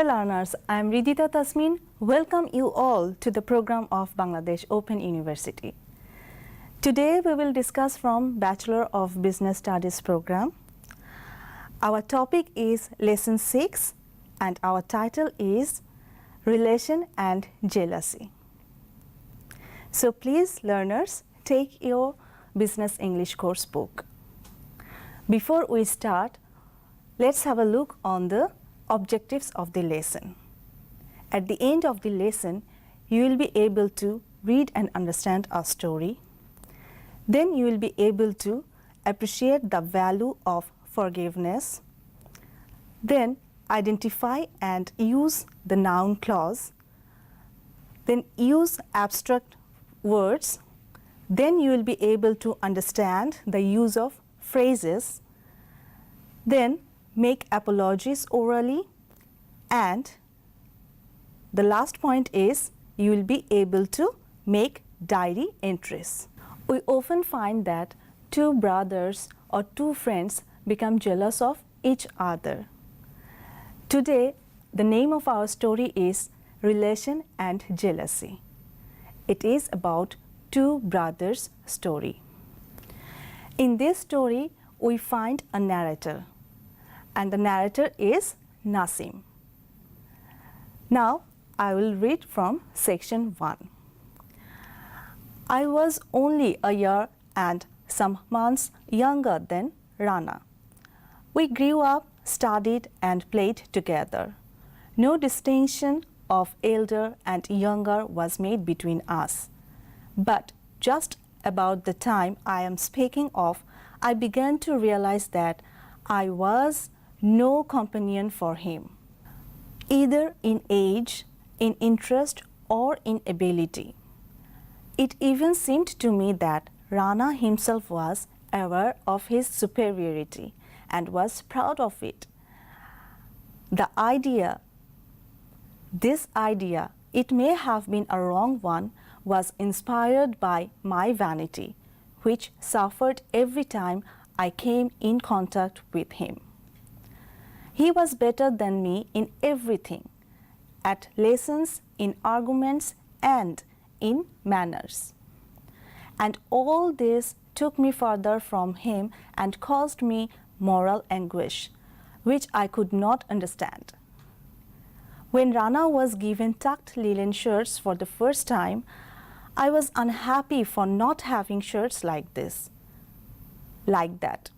Dear learners, I am Ridita Tasmin. Welcome you all to the program of Bangladesh Open University. Today we will discuss from Bachelor of Business Studies program. Our topic is Lesson 6 and our title is Relation and Jealousy. So please learners, take your Business English course book. Before we start, let's have a look on the objectives of the lesson. At the end of the lesson, you will be able to read and understand a story. Then you will be able to appreciate the value of forgiveness. Then identify and use the noun clause. Then use abstract words. Then you will be able to understand the use of phrases. Then make apologies orally, and the last point is you will be able to make diary entries. We often find that two brothers or two friends become jealous of each other. Today, the name of our story is Relation and Jealousy. It is about two brothers' story. In this story, we find a narrator, and the narrator is Nasim. Now, I will read from section 1. I was only a year and some months younger than Rana. We grew up, studied and played together. No distinction of elder and younger was made between us. But just about the time I am speaking of, I began to realize that I was no companion for him, either in age, in interest, or in ability. It even seemed to me that Rana himself was aware of his superiority and was proud of it. This idea, it may have been a wrong one, was inspired by my vanity, which suffered every time I came in contact with him. He was better than me in everything, at lessons, in arguments, and in manners. And all this took me further from him and caused me moral anguish, which I could not understand. When Rana was given tucked linen shirts for the first time, I was unhappy for not having shirts like that.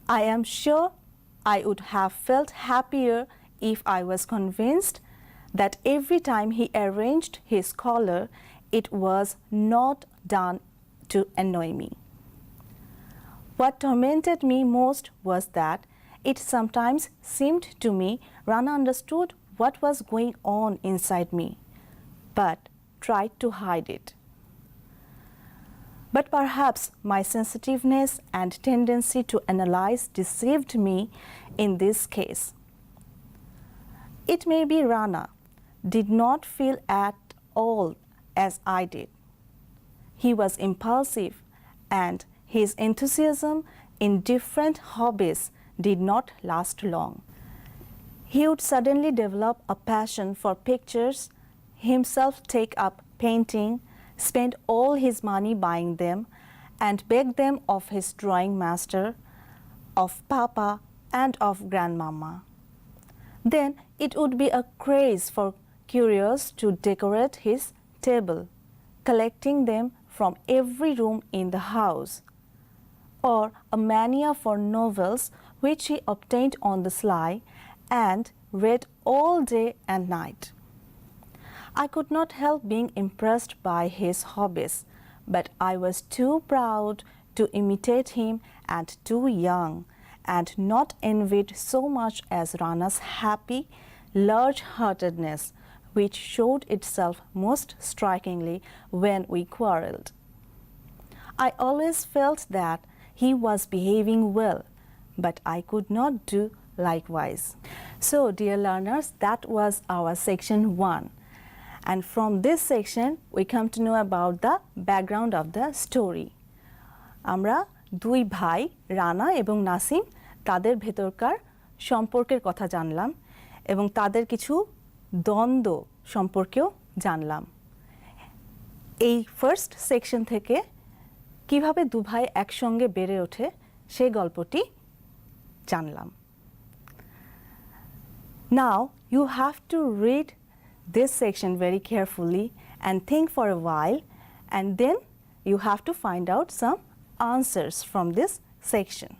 I am sure I would have felt happier if I was convinced that every time he arranged his collar, it was not done to annoy me. What tormented me most was that it sometimes seemed to me Rana understood what was going on inside me, but tried to hide it. But perhaps my sensitiveness and tendency to analyze deceived me in this case. It may be Rana did not feel at all as I did. He was impulsive, and his enthusiasm in different hobbies did not last long. He would suddenly develop a passion for pictures, himself take up painting, spend all his money buying them, and beg them of his drawing master, of Papa, and of Grandmama. Then it would be a craze for curios to decorate his table, collecting them from every room in the house, or a mania for novels which he obtained on the sly and read all day and night. I could not help being impressed by his hobbies, but I was too proud to imitate him and too young, and not envied so much as Rana's happy large-heartedness, which showed itself most strikingly when we quarreled. I always felt that he was behaving well, but I could not do likewise. So, dear learners, that was our section 1. And from this section, we come to know about the background of the story. আমরা দুই ভাই রানা এবং নাসিম তাদের ভেতরকার সম্পর্কের কথা জানলাম এবং তাদের কিছু দ্বন্দ্ব সম্পর্কেও জানলাম। এই ফার্স্ট সেকশন থেকে কিভাবে দু ভাই একসঙ্গে বেড়ে ওঠে সেই গল্পটি জানলাম। Now you have to read this section very carefully and think for a while, and then you have to find out some answers from this section.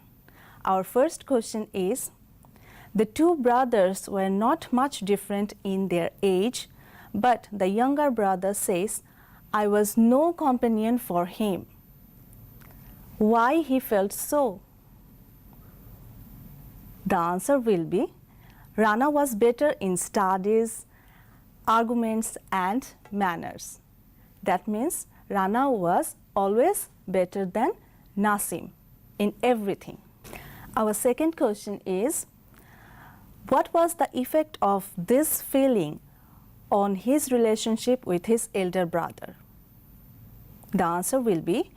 Our first question is, the two brothers were not much different in their age, but the younger brother says, I was no companion for him. Why he felt so? The answer will be, Rana was better in studies, arguments and manners. That means Rana was always better than Nasim in everything. Our second question is, what was the effect of this feeling on his relationship with his elder brother? The answer will be,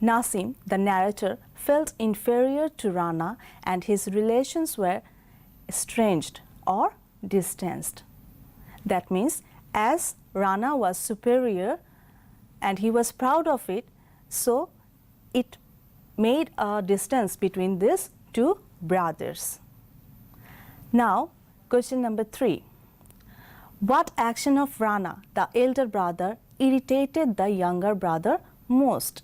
Nasim, the narrator, felt inferior to Rana and his relations were estranged or distanced. That means as Rana was superior and he was proud of it, so it made a distance between these two brothers. Now, question number 3. What action of Rana, the elder brother, irritated the younger brother most?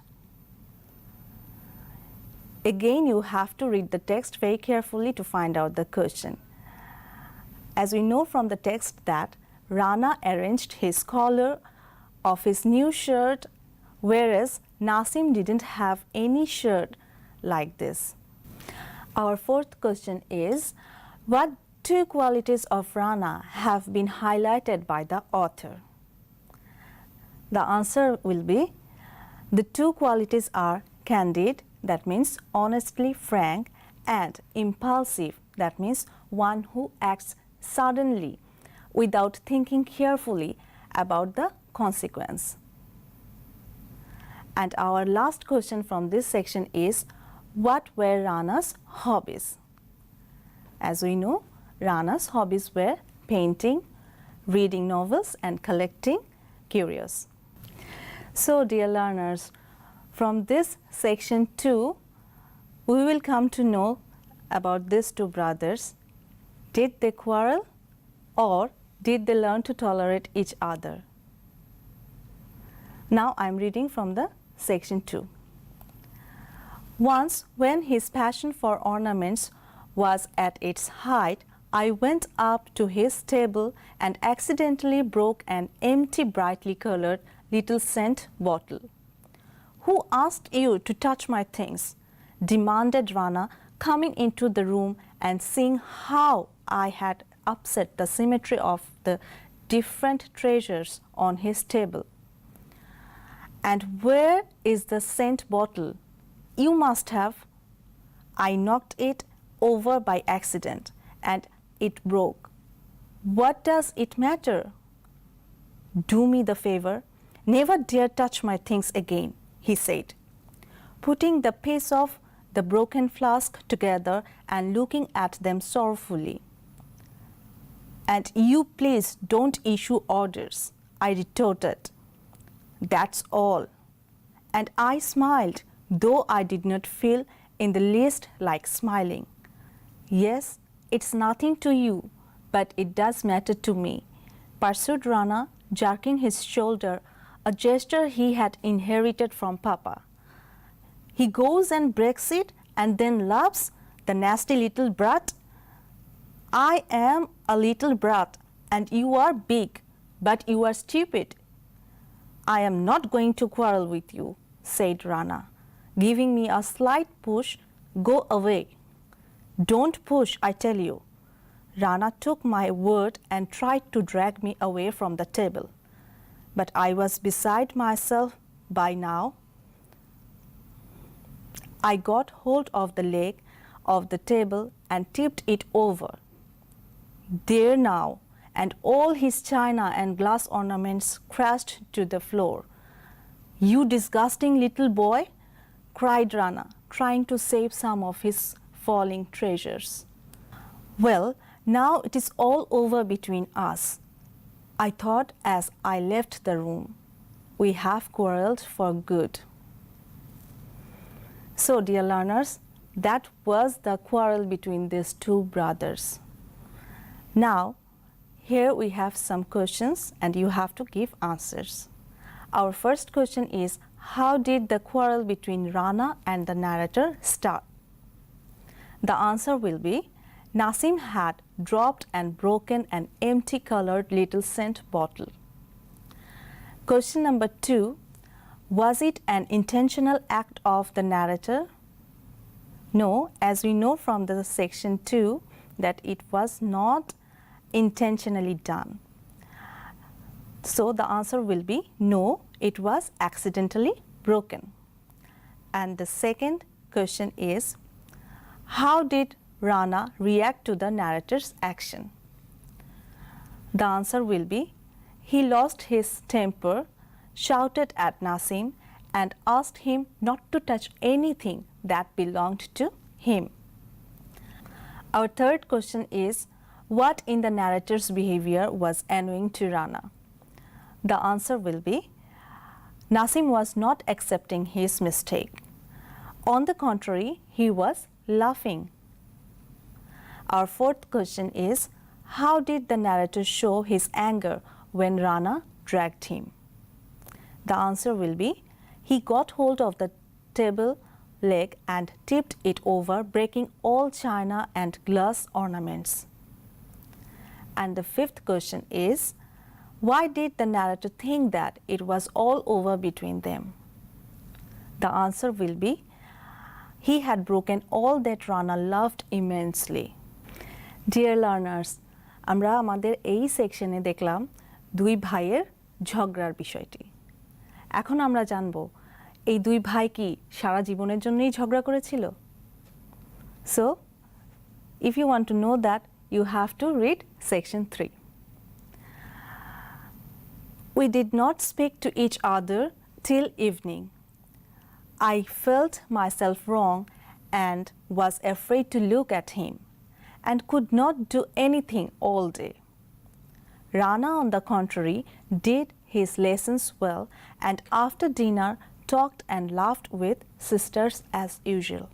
Again, you have to read the text very carefully to find out the question. As we know from the text that Rana arranged his collar of his new shirt, whereas Nasim didn't have any shirt like this. Our fourth question is, what two qualities of Rana have been highlighted by the author? The answer will be, the two qualities are candid, that means honestly frank, and impulsive, that means one who acts suddenly without thinking carefully about the consequence. And our last question from this section is, what were Rana's hobbies? As we know, Rana's hobbies were painting, reading novels and collecting curios. So dear learners, from this section 2, we will come to know about these two brothers. Did they quarrel or did they learn to tolerate each other? Now I am reading from the section 2. Once when his passion for ornaments was at its height, I went up to his table and accidentally broke an empty brightly colored little scent bottle. Who asked you to touch my things? Demanded Rana, coming into the room and seeing how I had upset the symmetry of the different treasures on his table. And where is the scent bottle? You must have. I knocked it over by accident and it broke. What does it matter? Do me the favor. Never dare touch my things again, he said, putting the piece of the broken flask together and looking at them sorrowfully. And you please don't issue orders, I retorted. That's all. And I smiled, though I did not feel in the least like smiling. Yes, it's nothing to you, but it does matter to me, pursued Rana, jerking his shoulder, a gesture he had inherited from Papa. He goes and breaks it and then laughs, the nasty little brat. I am a little brat and you are big, but you are stupid. I am not going to quarrel with you, said Rana, giving me a slight push. Go away. Don't push, I tell you. Rana took my word and tried to drag me away from the table. But I was beside myself by now. I got hold of the leg of the table and tipped it over. There now, and all his china and glass ornaments crashed to the floor. You disgusting little boy, cried Rana, trying to save some of his falling treasures. Well, Now it is all over between us. I thought as I left the room. We have quarreled for good. So, dear learners, that was the quarrel between these two brothers. Now, here we have some questions and you have to give answers. Our first question is, how did the quarrel between Rana and the narrator start? The answer will be, Nasim had dropped and broken an empty colored little scent bottle. Question number 2, was it an intentional act of the narrator? No, as we know from the section 2 that it was not intentionally done. So the answer will be no, it was accidentally broken. And the second question is, how did Rana react to the narrator's action? The answer will be, he lost his temper, shouted at Nasim and asked him not to touch anything that belonged to him. Our third question is, what in the narrator's behavior was annoying to Rana? The answer will be, Nasim was not accepting his mistake. On the contrary, he was laughing. Our fourth question is, how did the narrator show his anger when Rana dragged him? The answer will be, he got hold of the table leg and tipped it over, breaking all china and glass ornaments. And the fifth question is, why did the narrator think that it was all over between them? The answer will be, he had broken all that Rana loved immensely. Dear learners, আমরা আমাদের এই সেকশনে দেখলাম দুই ভাইয়ের ঝগড়ার বিষয়টি। এখন আমরা জানব এই দুই ভাই কি সারা জীবনের জন্যই ঝগড়া করেছিল? So, if you want to know that, you have to read section 3. We did not speak to each other till evening. I felt myself wrong and was afraid to look at him and could not do anything all day. Rana, on the contrary, did his lessons well and after dinner talked and laughed with sisters as usual.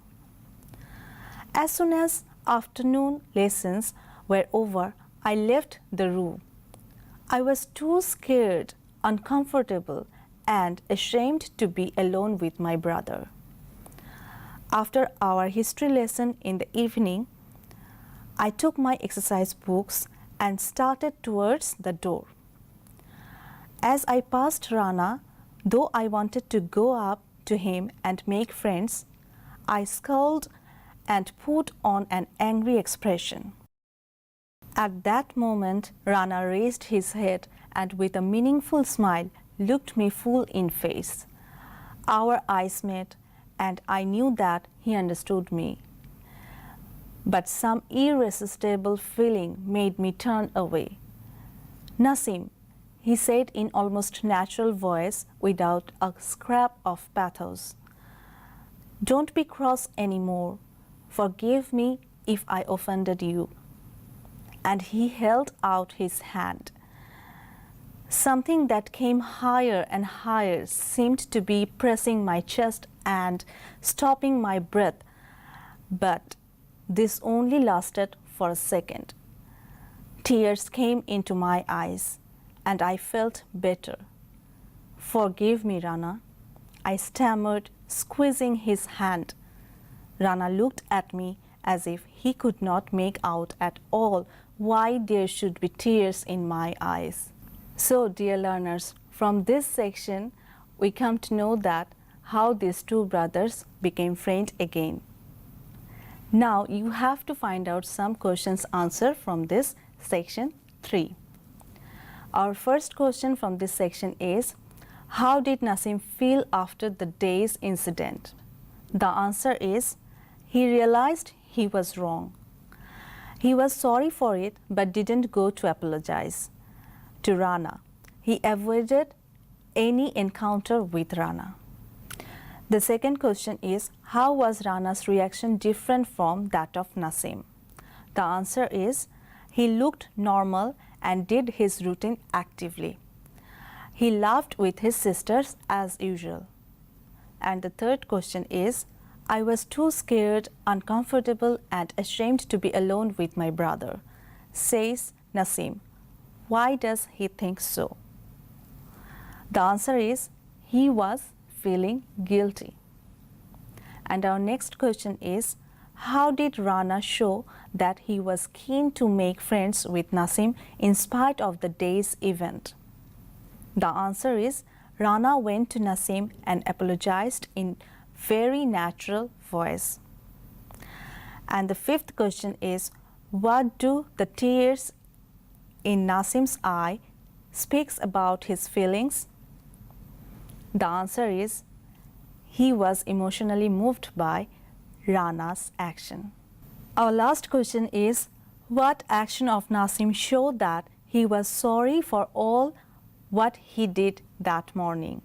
As soon as afternoon lessons were over, I left the room. I was too scared, uncomfortable, and ashamed to be alone with my brother. After our history lesson in the evening, I took my exercise books and started towards the door. As I passed Rana, though I wanted to go up to him and make friends, I scowled and put on an angry expression. At that moment, Rana raised his head and with a meaningful smile looked me full in face. Our eyes met and I knew that he understood me. But some irresistible feeling made me turn away. Nasim, he said in almost natural voice without a scrap of pathos. Don't be cross anymore. Forgive me if I offended you. And he held out his hand. Something that came higher and higher seemed to be pressing my chest and stopping my breath, but this only lasted for a second. Tears came into my eyes and I felt better. Forgive me, Rana, I stammered, squeezing his hand. Rana looked at me as if he could not make out at all why there should be tears in my eyes. So, dear learners, from this section, we come to know that how these two brothers became friends again. Now, you have to find out some questions answered from this section 3. Our first question from this section is, how did Nasim feel after the day's incident? The answer is, he realized he was wrong. He was sorry for it but didn't go to apologize to Rana. He avoided any encounter with Rana. The second question is, how was Rana's reaction different from that of Nasim? The answer is, He looked normal and did his routine actively. He laughed with his sisters as usual. And the third question is, I was too scared, uncomfortable and ashamed to be alone with my brother, says Nasim. Why does he think so? The answer is, he was feeling guilty. And our next question is, how did Rana show that he was keen to make friends with Nasim in spite of the day's event? The answer is, Rana went to Nasim and apologized in very natural voice. And the fifth question is, what do the tears in Nasim's eye speaks about his feelings? The answer is, he was emotionally moved by Rana's action. Our last question is, what action of Nasim showed that he was sorry for all what he did that morning?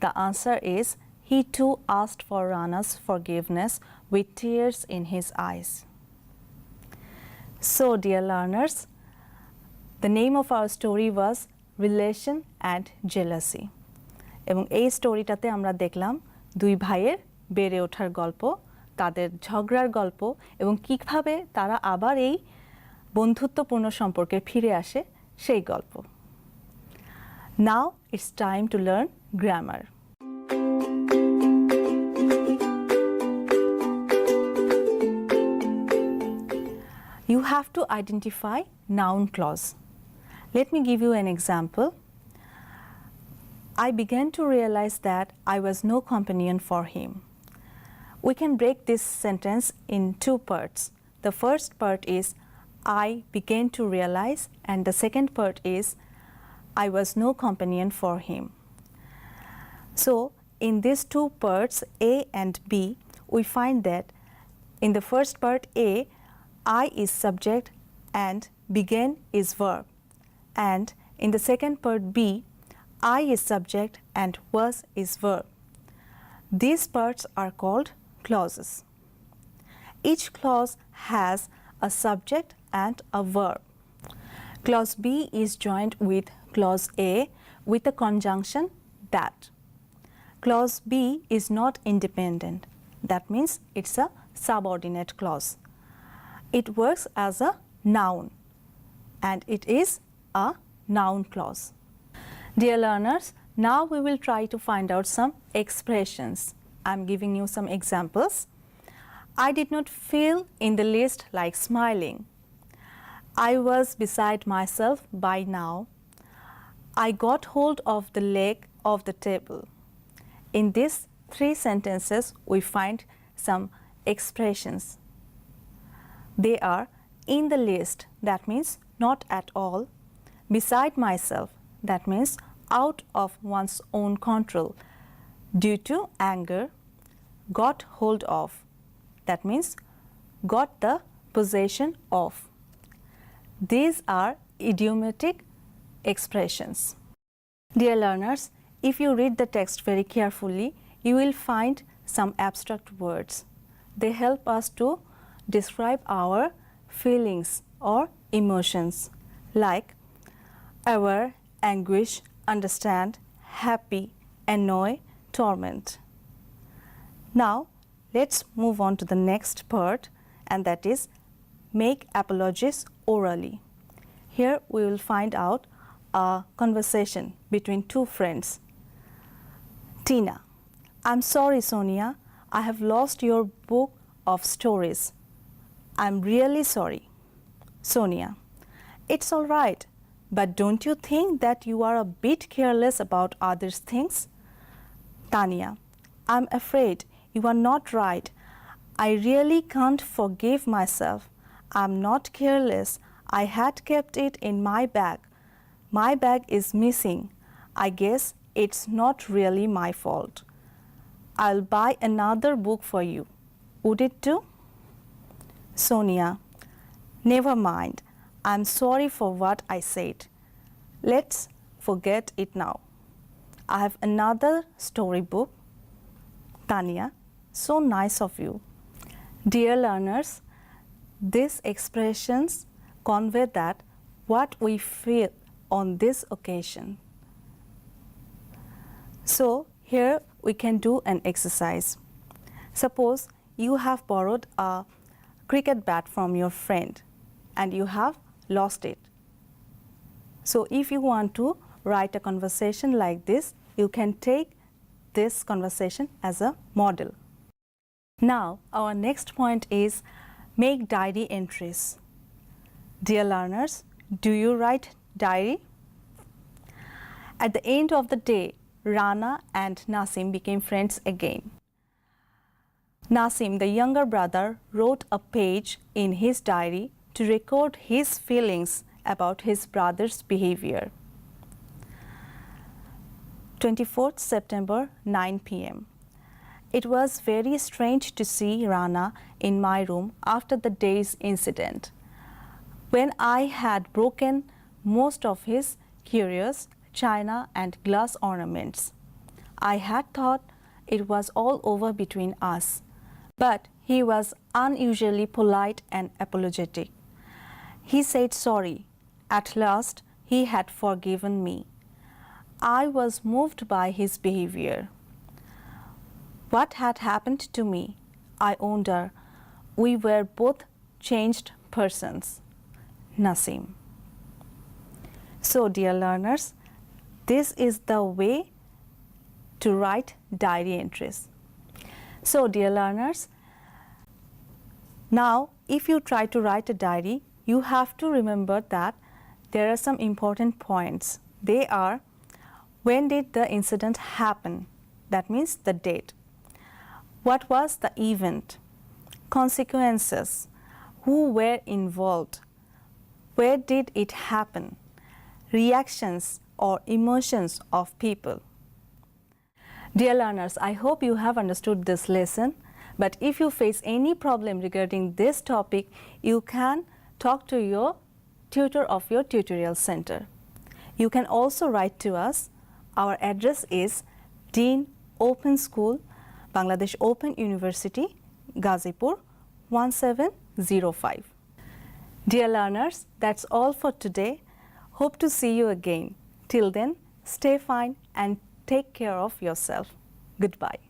The answer is, he too asked for Rana's forgiveness with tears in his eyes. So, dear learners, the name of our story was Relation and Jealousy. এবং এই স্টোরিটাতে আমরা দেখলাম দুই ভাইয়ের বেড়ে ওঠার গল্প, তাদের ঝগড়ার গল্প এবং কিভাবে তারা আবার এই বন্ধুত্বপূর্ণ সম্পর্কে ফিরে আসে সেই গল্প। Now it's time to learn grammar. You have to identify noun clause. Let me give you an example. I began to realize that I was no companion for him. We can break this sentence in two parts. The first part is, I began to realize, and the second part is, I was no companion for him. So, in these two parts, A and B, we find that in the first part A, I is subject and began is verb. And in the second part B, I is subject and was is verb. These parts are called clauses. Each clause has a subject and a verb. Clause B is joined with clause A with a conjunction that. Clause B is not independent. That means it's a subordinate clause. It works as a noun and it is a noun clause. Dear learners, now we will try to find out some expressions. I'm giving you some examples. I did not feel in the least like smiling. I was beside myself by now. I got hold of the leg of the table. In these three sentences, we find some expressions. They are in the least, that means not at all. Beside myself, that means out of one's own control due to anger. Got hold of, that means got the possession of. These are idiomatic expressions. Dear learners, if you read the text very carefully, you will find some abstract words. They help us to describe our feelings or emotions like aware, anguish, understand, happy, annoy, torment. Now, let's move on to the next part, and that is make apologies orally. Here we will find out a conversation between two friends. Tina: I'm sorry, Sonia. I have lost your book of stories. I'm really sorry. Sonia: It's all right. But don't you think that you are a bit careless about others' things? Tanya: I'm afraid you are not right. I really can't forgive myself. I'm not careless. I had kept it in my bag. My bag is missing. I guess it's not really my fault. I'll buy another book for you. Would it do? Sonia: Never mind. I'm sorry for what I said. Let's forget it now. I have another storybook. Tanya: So nice of you. Dear learners, these expressions convey that what we feel on this occasion. So here we can do an exercise. Suppose you have borrowed a cricket bat from your friend and you have lost it. So if you want to write a conversation like this, you can take this conversation as a model. Now our next point is make diary entries. Dear learners, do you write diary? At the end of the day, Rana and Nasim became friends again. Nasim, the younger brother, wrote a page in his diary to record his feelings about his brother's behavior. 24th September, 9 p.m. It was very strange to see Rana in my room after the day's incident, when I had broken most of his curios, china and glass ornaments. I had thought it was all over between us, but he was unusually polite and apologetic. He said sorry. At last, he had forgiven me. I was moved by his behavior. What had happened to me? I wonder. We were both changed persons. Nasim. So, dear learners, this is the way to write diary entries. So, dear learners, now if you try to write a diary, you have to remember that there are some important points. They are: when did the incident happen? That means the date. What was the event? Consequences. Who were involved? Where did it happen? Reactions or emotions of people. Dear learners, I hope you have understood this lesson. But if you face any problem regarding this topic, you can talk to your tutor of your tutorial center. You can also write to us. Our address is Dean Open School, Bangladesh Open University, Ghazipur 1705. Dear learners, that's all for today. Hope to see you again. Till then, stay fine and take care of yourself. Goodbye.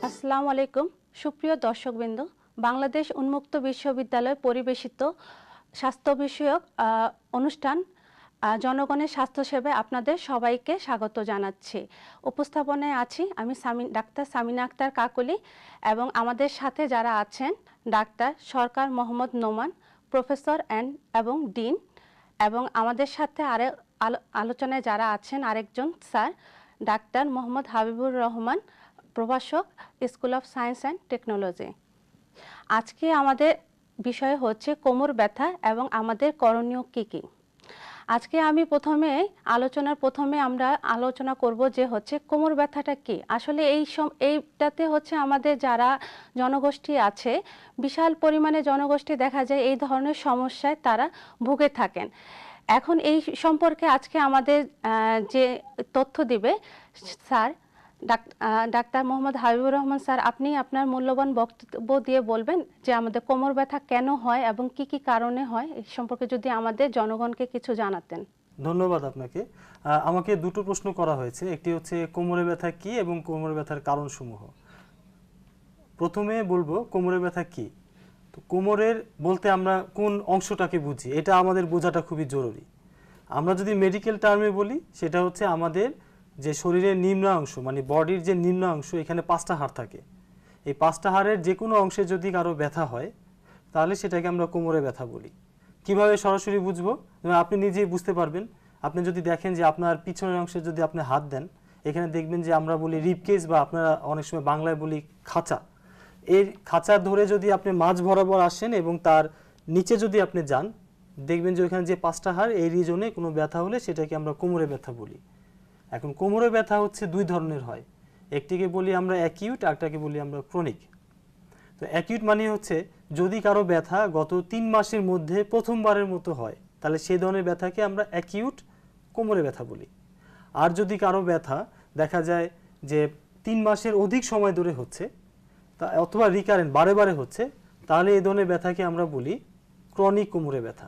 আসসালামু আলাইকুম সুপ্রিয় দর্শকবৃন্দ, বাংলাদেশ উন্মুক্ত বিশ্ববিদ্যালয় পরিবেশিত স্বাস্থ্য বিষয়ক অনুষ্ঠান জনগণের স্বাস্থ্য সেবায় আপনাদের সবাইকে স্বাগত জানাচ্ছি। উপস্থাপনায় আছি আমি ডাক্তার সামিনা আক্তার কাকলি এবং আমাদের সাথে যারা আছেন ডাক্তার সরকার মোহাম্মদ নোমান, প্রফেসর এবং ডিন, এবং আমাদের সাথে আলোচনায় যারা আছেন আরেকজন স্যার ডাক্তার মোহাম্মদ হাবিবুর রহমান, প্রভাষক, school of science and technology. আজকে আমাদের বিষয় হচ্ছে কোমর ব্যথা এবং আমাদের করণীয় কী কী। আজকে আমি প্রথমে আমরা আলোচনা করব যে হচ্ছে কোমর ব্যথাটা কি। আসলে এইটাতে হচ্ছে আমাদের যারা জনগোষ্ঠী আছে, বিশাল পরিমাণে জনগোষ্ঠী দেখা যায় এই ধরনের সমস্যায় তারা ভুগে থাকেন। এখন এই সম্পর্কে আজকে আমাদের যে তথ্য দিবে sir doctor Mohammad Habibur Rahman sir, আপনি আপনার মূল্যবান বক্তব্য দিয়ে বলবেন যে আমাদের কোমর ব্যথা কেন হয় এবং কি কি কারণে হয়, এই সম্পর্কে যদি আমাদের জনগণকে কিছু জানাতেন। ধন্যবাদ আপনাকে। আমাকে দুটো প্রশ্ন করা হয়েছে, একটি হচ্ছে কোমরে ব্যথা কি এবং কোমরে ব্যথার কারণসমূহ। প্রথমে বলবো কোমরে ব্যথা কি। তো কোমরের বলতে আমরা কোন অংশটাকে বুঝি, এটা আমাদের বোঝাটা খুবই জরুরি। আমরা যদি মেডিকেল টার্মে বলি, সেটা হচ্ছে আমাদের যে শরীরের নিম্ন অংশ, মানে বডির যে নিম্ন অংশ, এখানে 5টা হাড় থাকে এই 5টা হাড়ের যে কোনো অংশে যদি কারো ব্যথা হয় তাহলে সেটাকে আমরা কোমরে ব্যথা বলি। কিভাবে সরাসরি বুঝবো? আপনি নিজেই বুঝতে পারবেন। আপনি যদি দেখেন যে আপনার পিছনের অংশে যদি আপনি হাত দেন, এখানে দেখবেন যে আমরা বলি রিবকেজ বা আপনারা অনেক সময় বাংলায় বলি খাঁচা। এই খাঁচা ধরে যদি আপনি মাঝ বরাবর আসেন এবং তার নিচে যদি আপনি যান, দেখবেন যে ওইখানে যে 5টা হাড় এই রিজনে কোনো ব্যথা হলে সেটাকে আমরা কোমরে ব্যথা বলি। এখন কোমরে ব্যথা হচ্ছে 2 ধরনের হয়, একটিকে বলি আমরা অ্যাকিউট, আরেকটাকে বলি আমরা ক্রনিক। তো অ্যাকিউট মানে হচ্ছে যদি কারো ব্যথা গত 3 মাসের মধ্যে প্রথমবারের মতো হয় তাহলে সেই ধরনের ব্যথাকে আমরা অ্যাকিউট কোমরে ব্যথা বলি। আর যদি কারো ব্যথা দেখা যায় যে 3 মাসের অধিক সময় ধরে হচ্ছে অথবা রিকারেন্ট বারে বারে হচ্ছে, তাহলে এই ধরনের ব্যথাকে আমরা বলি ক্রনিক কোমরে ব্যথা।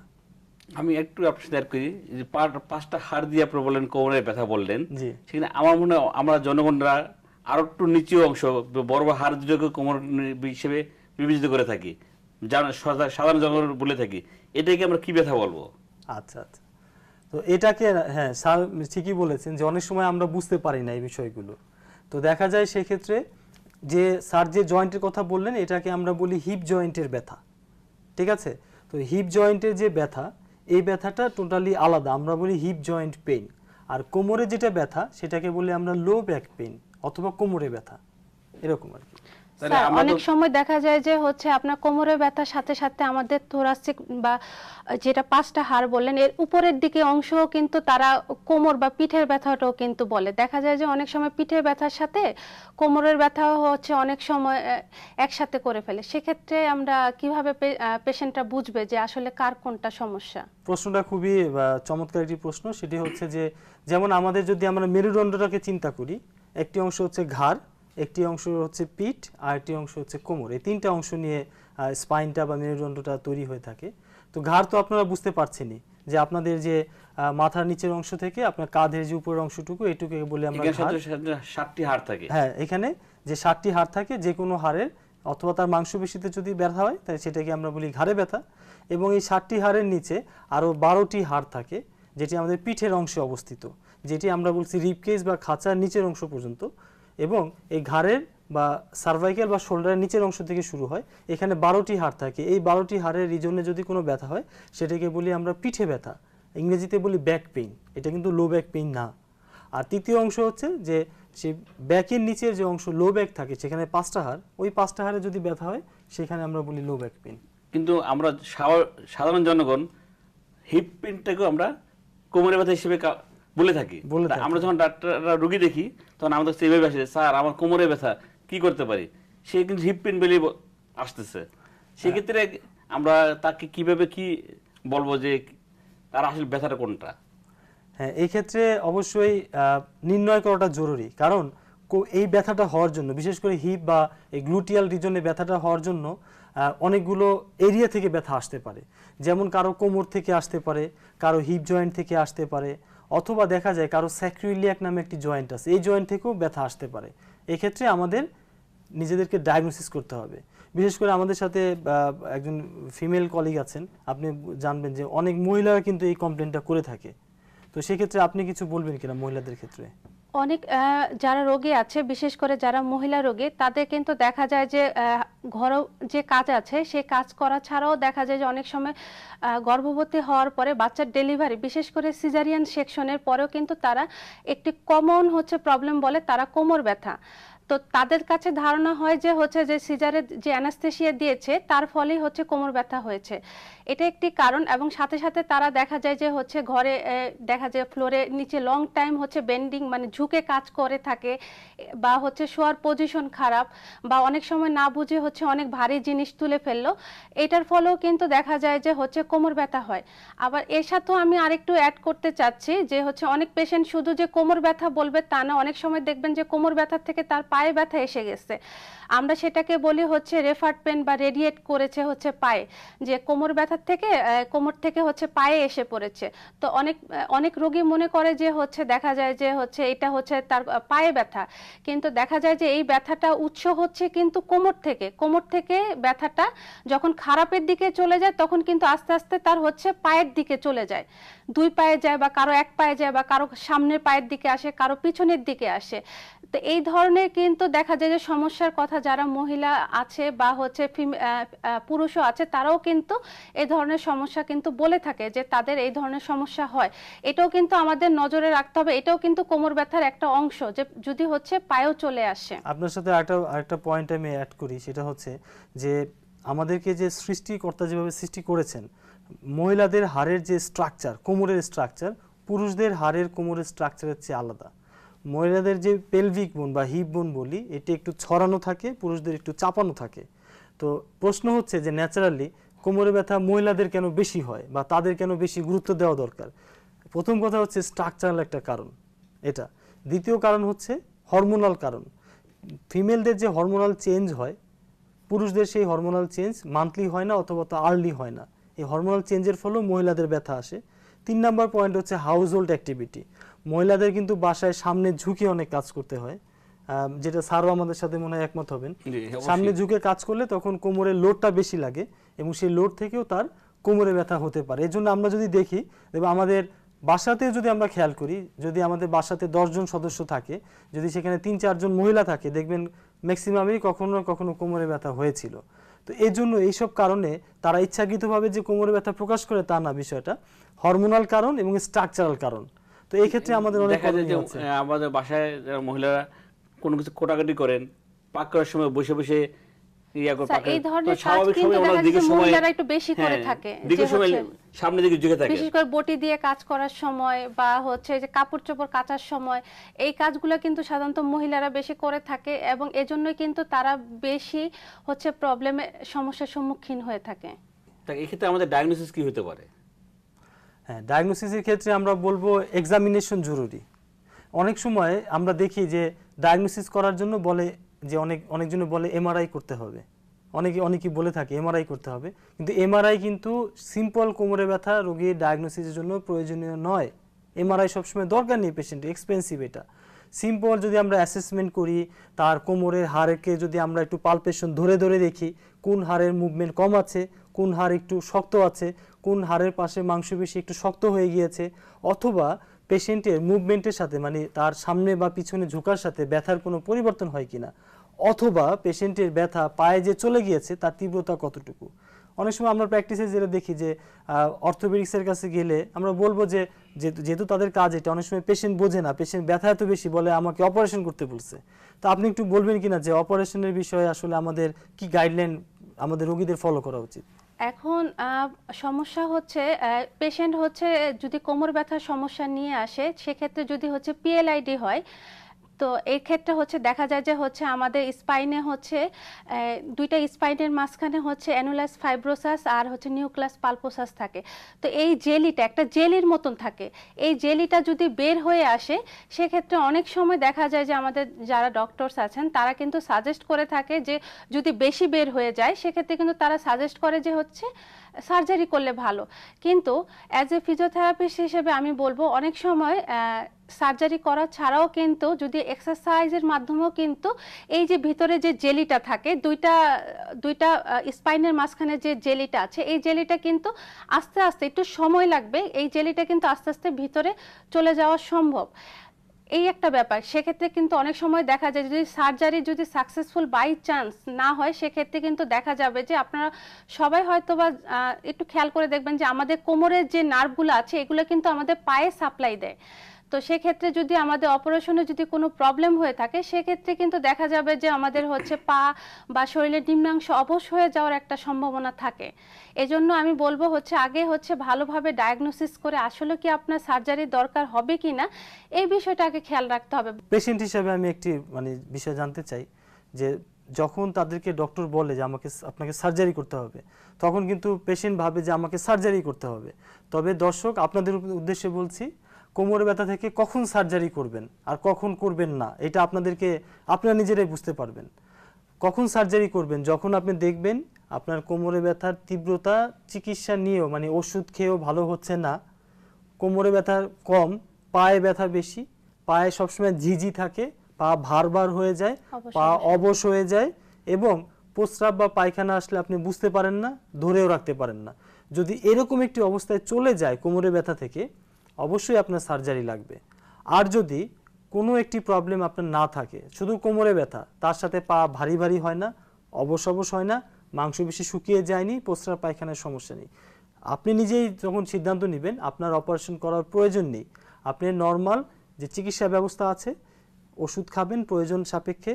আমি একটু আপনার সাথে করি যে 5টা হাড় দিয়ে আপনি বললেন কোমরের ব্যথা বললেন, জি। সেখানে আমার মনে হয় আমরা জনগণরা আরো একটু নিচু অংশ বড় বড় হাড় দুটোকে কোমর হিসেবে বিবেচিত করে থাকি, সাধারণ জনগণ বলে থাকি। এটাকে আমরা কি ব্যথা বলবো? আচ্ছা আচ্ছা, তো এটাকে হ্যাঁ স্যার ঠিকই বলেছেন যে অনেক সময় আমরা বুঝতে পারি না এই বিষয়গুলো। তো দেখা যায় সেক্ষেত্রে যে স্যার যে জয়েন্টের কথা বললেন এটাকে আমরা বলি হিপ জয়েন্টের ব্যথা, ঠিক আছে? তো হিপ জয়েন্টের যে ব্যথা, এই ব্যথাটা টোটালি আলাদা, আমরা বলি হিপ জয়েন্ট পেইন। আর কোমরে যেটা ব্যথা সেটাকে বলি আমরা লো ব্যাক পেইন অথবা কোমরে ব্যথা, এরকম আর কি। স্যার অনেক সময় দেখা যায় যে হচ্ছে আপনার কোমরে ব্যথার সাথে সাথে আমাদের থোরাসিক বা যেটা 5টা হাড় বললেন এর উপরের দিকে অংশও কিন্তু তারা কোমর বা পিঠের ব্যথাটাও কিন্তু বলে। দেখা যায় যে অনেক সময় পিঠের ব্যথার সাথে কোমরের ব্যথা হচ্ছে অনেক সময় একসাথে করে ফেলে। সেক্ষেত্রে আমরা কিভাবে পেশেন্টটা বুঝবে যে আসলে কার কোনটা সমস্যা? প্রশ্নটা খুবই চমৎকার একটি প্রশ্ন। সেটি হচ্ছে যে যেমন আমাদের যদি আমরা মেরুদণ্ডটাকে চিন্তা করি, একটি অংশ হচ্ছে ঘাড়, একটি অংশ হচ্ছে পিঠ, আর একটি অংশ হচ্ছে কোমর। এই 3টা অংশ নিয়ে স্পাইনটা বা মেরুদণ্ডটা তৈরি হয়ে থাকে। তো ঘাড় তো আপনারা বুঝতে পারছেনই যে আপনাদের যে মাথার নিচের অংশ থেকে আপনার কাঁধের যে উপরের অংশটুকু, এইটুকুকে বলি আমরা ঘাড়। 7টি হাড় থাকে। হ্যাঁ, এখানে যে 7টি হাড় থাকে যে কোনো হাড়ের অথবা তার মাংসপেশিতে যদি ব্যথা হয় তাহলে সেটাকে আমরা বলি ঘাড়ে ব্যথা। এবং এই 7টি হাড়ের নিচে আরও 12টি হাড় থাকে যেটি আমাদের পিঠের অংশে অবস্থিত, যেটি আমরা বলছি রিবকেজ বা খাঁচার নিচের অংশ পর্যন্ত। এবং এই ঘাড়ের বা সার্ভাইকেল বা শোল্ডারের নিচের অংশ থেকে শুরু হয়, এখানে 12টি হাড় থাকে। এই 12টি হাড়ের রিজনে যদি কোনো ব্যথা হয় সেটাকে বলি আমরা পিঠে ব্যথা, ইংরেজিতে বলি ব্যাক পেইন। এটা কিন্তু লো ব্যাক পেইন না। আর তৃতীয় অংশ হচ্ছে যে সেই ব্যাকের নিচের যে অংশ লো ব্যাক থাকে সেখানে 5টা হাড়, ওই 5টা হাড়ে যদি ব্যথা হয় সেখানে আমরা বলি লো ব্যাক পেইন। কিন্তু আমরা সাধারণ জনগণ হিপ পেইনটাকেও আমরা কোমরের ব্যথা হিসেবে বলে থাকি। আমরা যখন ডাক্তাররা রোগী দেখি তখন আমাদের কাছে এইভাবে আসে, স্যার আমার কোমরে ব্যথা, কি করতে পারি? সে কিন্তু হিপ পেইন বলে আসতেছে। সেক্ষেত্রে আমরা তাকে কিভাবে কি বলবো যে তার আসলে ব্যথাটা কোনটা? হ্যাঁ, এই ক্ষেত্রে অবশ্যই নির্ণয় করাটা জরুরি। কারণ এই ব্যথাটা হওয়ার জন্য, বিশেষ করে হিপ বা এই গ্লুটিয়াল রিজনে ব্যথাটা হওয়ার জন্য অনেকগুলো এরিয়া থেকে ব্যথা আসতে পারে। যেমন কারো কোমর থেকে আসতে পারে, কারো হিপ জয়েন্ট থেকে আসতে পারে, অথবা দেখা যায় কারো স্যাক্রিলিয়াক নামে একটি জয়েন্ট আছে, এই জয়েন্ট থেকেও ব্যথা আসতে পারে। এক্ষেত্রে আমাদের নিজেদেরকে ডায়াগনোসিস করতে হবে। বিশেষ করে আমাদের সাথে একজন ফিমেল কলিগ আছেন, আপনি জানবেন যে অনেক মহিলারা কিন্তু এই কমপ্লেনটা করে থাকে। তো সেক্ষেত্রে আপনি কিছু বলবেন কিনা মহিলাদের ক্ষেত্রে? অনেক যারা রোগী আছে, বিশেষ করে যারা মহিলা রোগী, তাদের কিন্তু দেখা যায় যে ঘরোয়া যে কাজ আছে সেই কাজ করা ছাড়াও দেখা যায় যে অনেক সময় গর্ভবতী হওয়ার পরে বাচ্চার ডেলিভারি, বিশেষ করে সিজারিয়ান সেকশনের পরেও কিন্তু তারা একটি কমন হচ্ছে প্রবলেম বলে তারা কোমর ব্যথা। তো তাদের কাছে ধারণা হয় যে হচ্ছে যে সিজারের যে অ্যানাস্থেসিয়া দিয়েছে তার ফলেই হচ্ছে কোমর ব্যথা হয়েছে, এটা একটি কারণ। এবং সাথে সাথে তারা দেখা যায় যে হচ্ছে ঘরে দেখা যায় ফ্লোরে নিচে লং টাইম হচ্ছে বেন্ডিং মানে ঝুঁকে কাজ করে থাকে, বা হচ্ছে শোয়ার পজিশন খারাপ, বা অনেক সময় না বুঝে হচ্ছে অনেক ভারী জিনিস তুলে ফেললো, এটার ফলেও কিন্তু দেখা যায় যে হচ্ছে কোমর ব্যথা হয়। আবার এর সাথেও আমি আরেকটু অ্যাড করতে চাচ্ছি যে হচ্ছে অনেক পেশেন্ট শুধু যে কোমর ব্যথা বলবে তা না, অনেক সময় দেখবেন যে কোমর ব্যথার থেকে তার পায়ে ব্যথা এসে গেছে, আমরা সেটাকে বলি হচ্ছে রেফার্ড পেন বা রেডিয়েট করেছে হচ্ছে পায়ে, যে কোমর ব্যথার থেকে কোমর থেকে হচ্ছে পায়ে এসে পড়েছে। তো অনেক রোগী মনে করে যে হচ্ছে দেখা যায় যে হচ্ছে এটা হচ্ছে তার পায়ে ব্যথা, কিন্তু দেখা যায় যে এই ব্যথাটা উৎস হচ্ছে কিন্তু কোমর থেকে ব্যথাটা যখন খারাপের দিকে চলে যায় তখন কিন্তু আস্তে আস্তে তার হচ্ছে পায়ের দিকে চলে যায়, 2 পায়ে যায় বা কারো 1 পায়ে যায় বা কারো সামনের পায়ের দিকে আসে, কারো পিছনের দিকে আসে। তো এই ধরনের কিন্তু দেখা যায় যে সমস্যার কথা যারা মহিলা আছে বা হচ্ছে পুরুষও আছে, তারাও কিন্তু এই ধরনের সমস্যা কিন্তু বলে থাকে যে তাদের এই ধরনের সমস্যা হয়। এটাও কিন্তু আমাদের নজরে রাখতে হবে, এটাও কিন্তু কোমর ব্যথার একটা অংশ, যে যদি হচ্ছে পায়েও চলে আসে। আপনার সাথে আরেকটা পয়েন্ট আমি অ্যাড করি, সেটা হচ্ছে যে আমাদেরকে যে সৃষ্টিকর্তা যেভাবে সৃষ্টি করেছেন, মহিলাদের হাড়ের যে স্ট্রাকচার, কোমরের স্ট্রাকচার পুরুষদের হাড়ের কোমরের স্ট্রাকচারের চেয়ে আলাদা। মহিলাদের যে পেলভিক বোন বা হিপ বোন বলি, এটি একটু ছড়ানো থাকে, পুরুষদের একটু চাপানো থাকে। তো প্রশ্ন হচ্ছে যে ন্যাচারালি কোমরে ব্যথা মহিলাদের কেন বেশি হয় বা তাদের কেন বেশি গুরুত্ব দেওয়া দরকার? প্রথম কথা হচ্ছে স্ট্রাকচারাল একটা কারণ এটা। দ্বিতীয় কারণ হচ্ছে হরমোনাল কারণ। ফিমেলদের যে হরমোনাল চেঞ্জ হয়, পুরুষদের সেই হরমোনাল চেঞ্জ মান্থলি হয় না অথবা তো আর্লি হয় না। এই হরমোনাল চেঞ্জের ফলেও মহিলাদের ব্যথা আসে। 3 নাম্বার পয়েন্ট হচ্ছে হাউস হোল্ড অ্যাক্টিভিটি। মহিলাদের কিন্তু বাসায় সামনে ঝুঁকে অনেক কাজ করতে হয়, যেটা স্যারও আমাদের সাথে মনে হয় একমত হবেন। সামনে ঝুঁকে কাজ করলে তখন কোমরের লোডটা বেশি লাগে এবং সেই লোড থেকেও তার কোমরে ব্যথা হতে পারে। এই জন্য আমরা যদি দেখি, আমাদের বাসাতেও যদি আমরা খেয়াল করি, যদি আমাদের বাসাতে 10 জন সদস্য থাকে, যদি সেখানে 3-4 জন মহিলা থাকে, দেখবেন ম্যাক্সিমামই কখনো না কখনো কোমরে ব্যথা হয়েছিল। তো এই জন্য এইসব কারণে তারা ইচ্ছাকৃতভাবে যে কোমরে ব্যথা প্রকাশ করে তা না, বিষয়টা হরমোনাল কারণ এবং স্ট্রাকচারাল কারণ। তো এই ক্ষেত্রে আমাদের অনেক আমাদের বাসায় যারা মহিলারা কোনো কিছু কোটাকাটি করেন, পাক করার সময় বসে বসে এই ধরনের কাজ কিন্তু দেখা যায় মহিলারা একটু বেশি করে থাকে, সামনে দিকে ঝুঁকে থাকে, বিশেষ করে বটি দিয়ে কাজ করার সময় বা হচ্ছে যে কাপড় চোপড় কাচার সময়। এই কাজগুলো কিন্তু সাধারণত মহিলারা বেশি করে থাকে এবং এজন্যই কিন্তু তারা বেশি হচ্ছে প্রবলেমে সমস্যার সম্মুখীন হয়ে থাকে। এই ক্ষেত্রে আমাদের ডায়াগনোসিস কি হতে পারে? হ্যাঁ, ডায়াগনোসিসের ক্ষেত্রে আমরা বলবো এক্সামিনেশন জরুরি। অনেক সময় আমরা দেখি যে ডায়াগনোসিস করার জন্য বলে যে অনেকজনে বলে এমআরআই করতে হবে, অনেকেই বলে থাকে এমআরআই করতে হবে, কিন্তু এমআরআই কিন্তু সিম্পল কোমরে ব্যথা রোগীর ডায়াগনোসিসের জন্য প্রয়োজনীয় নয়। এমআরআই সবসময় দরকার নেই, পেশেন্টের এক্সপেন্সিভ এটা। সিম্পল যদি আমরা অ্যাসেসমেন্ট করি, তার কোমরের হাড়কে যদি আমরা একটু পালপেশন ধরে ধরে দেখি, কোন হাড়ের মুভমেন্ট কম আছে, কোন হাড় একটু শক্ত আছে, কোন হাড়ের পাশে মাংসপেশি একটু শক্ত হয়ে গিয়েছে, অথবা পেশেন্টের মুভমেন্টের সাথে মানে তার সামনে বা পিছনে ঝোঁকার সাথে ব্যথার কোনো পরিবর্তন হয় কিনা, অথবা পেশেন্টের ব্যথা পায়ে যে চলে গিয়েছে তার তীব্রতা কতটুকু। অনেক সময় আমরা প্র্যাকটিসে যেটা দেখি যে অর্থোপেডিক্সের কাছে গেলে আমরা বলবো যে যেহেতু তাদের কাজ এটা, অনেক সময় পেশেন্ট বোঝে না, পেশেন্ট ব্যথা এত বেশি বলে আমাকে অপারেশন করতে বলছে। তো আপনি একটু বলবেন কিনা যে অপারেশনের বিষয়ে আসলে আমাদের কি গাইডলাইন আমাদের রোগীদের ফলো করা উচিত? এখন সমস্যা হচ্ছে পেশেন্ট হচ্ছে যদি কোমর ব্যথার সমস্যা নিয়ে আসে, সেক্ষেত্রে যদি হচ্ছে পিএলআইডি হয়, তো এই ক্ষেত্রে হচ্ছে দেখা যায় যে হচ্ছে আমাদের স্পাইনে হচ্ছে দুইটা স্পাইনের মাঝখানে হচ্ছে অ্যানুলাস ফাইব্রোসাস আর হচ্ছে নিউক্লাস পালপোসাস থাকে। তো এই জেলিটা একটা জেলির মতন থাকে, এই জেলিটা যদি বের হয়ে আসে, সেক্ষেত্রে অনেক সময় দেখা যায় যে আমাদের যারা ডক্টরস আছেন তারা কিন্তু সাজেস্ট করে থাকে যে যদি বেশি বের হয়ে যায়, সেক্ষেত্রে কিন্তু তারা সাজেস্ট করে যে হচ্ছে সার্জারি করলে ভালো। কিন্তু অ্যাজ এ ফিজিওথেরাপিস্ট হিসেবে আমি বলবো অনেক সময় সার্জারি করা ছাড়াও কিন্তু যদি এক্সারসাইজের মাধ্যমেও কিন্তু এই যে ভিতরে যে জেলিটা থাকে, দুইটা স্পাইনের মাঝখানে যে জেলিটা আছে, এই জেলিটা কিন্তু আস্তে আস্তে, একটু সময় লাগবে, এই জেলিটা কিন্তু আস্তে আস্তে ভিতরে চলে যাওয়া সম্ভব। এই একটা ব্যাপার। সেক্ষেত্রে কিন্তু অনেক সময় দেখা যায় যদি সার্জারি যদি সাকসেসফুল বাই চান্স না হয়, সেক্ষেত্রে কিন্তু দেখা যাবে যে আপনারা সবাই হয়তো বা একটু খেয়াল করে দেখবেন যে আমাদের কোমরের যে নার্ভগুলো আছে এগুলো কিন্তু আমাদের পায়ে সাপ্লাই দেয়। তো সেক্ষেত্রে যদি আমাদের অপারেশনে যদি কোনো প্রবলেম হয়ে থাকে, সেক্ষেত্রে কিন্তু দেখা যাবে যে আমাদের হচ্ছে পা বা শরীরের নিম্নাংশ অবশ হয়ে যাওয়ার একটা সম্ভাবনা থাকে। এজন্য আমি বলবো হচ্ছে আগে হচ্ছে ভালোভাবে ডায়াগনোসিস করে আসলে কি আপনার সার্জারি দরকার হবে কিনা, এই বিষয়টা আগে খেয়াল রাখতে হবে। পেশেন্ট হিসেবে আমি একটি বিষয় জানতে চাই যে যখন তাদেরকে ডক্টর বলে যে আপনাকে সার্জারি করতে হবে, তখন কিন্তু পেশেন্ট ভাবে যে আমাকে সার্জারি করতে হবে। তবে দর্শক, আপনাদের উদ্দেশ্যে বলছি, কোমরে ব্যথা থেকে কখন সার্জারি করবেন আর কখন করবেন না, এটা আপনারা নিজেরাই বুঝতে পারবেন। কখন সার্জারি করবেন? যখন আপনি দেখবেন আপনার কোমরে ব্যথার তীব্রতা চিকিৎসা নিয়েও ওষুধ খেয়েও ভালো হচ্ছে না, কোমরে ব্যথা কম, পায়ে ব্যথা বেশি, পায়ে সবসময় ঝিঝি থাকে, পা ভার হয়ে যায়, পা অবশ হয়ে যায় এবং প্রস্রাব বা পায়খানা আসলে আপনি বুঝতে পারেন না, ধরেও রাখতে পারেন না। যদি এরকম একটি অবস্থায় চলে যায় কোমরে ব্যথা থেকে, অবশ্যই আপনার সার্জারি লাগবে। আর যদি কোনো একটি প্রবলেম আপনার না থাকে, শুধু কোমরে ব্যথা, তার সাথে পা ভারী ভারী হয় না, অবশ অবশ হয় না, মাংসপেশি শুকিয়ে যায়নি, প্রস্রাব পায়খানার সমস্যা নেই, আপনি নিজেই যখন সিদ্ধান্ত নেবেন আপনার অপারেশন করার প্রয়োজন নেই, আপনি নর্মাল যে চিকিৎসা ব্যবস্থা আছে, ওষুধ খাবেন প্রয়োজন সাপেক্ষে,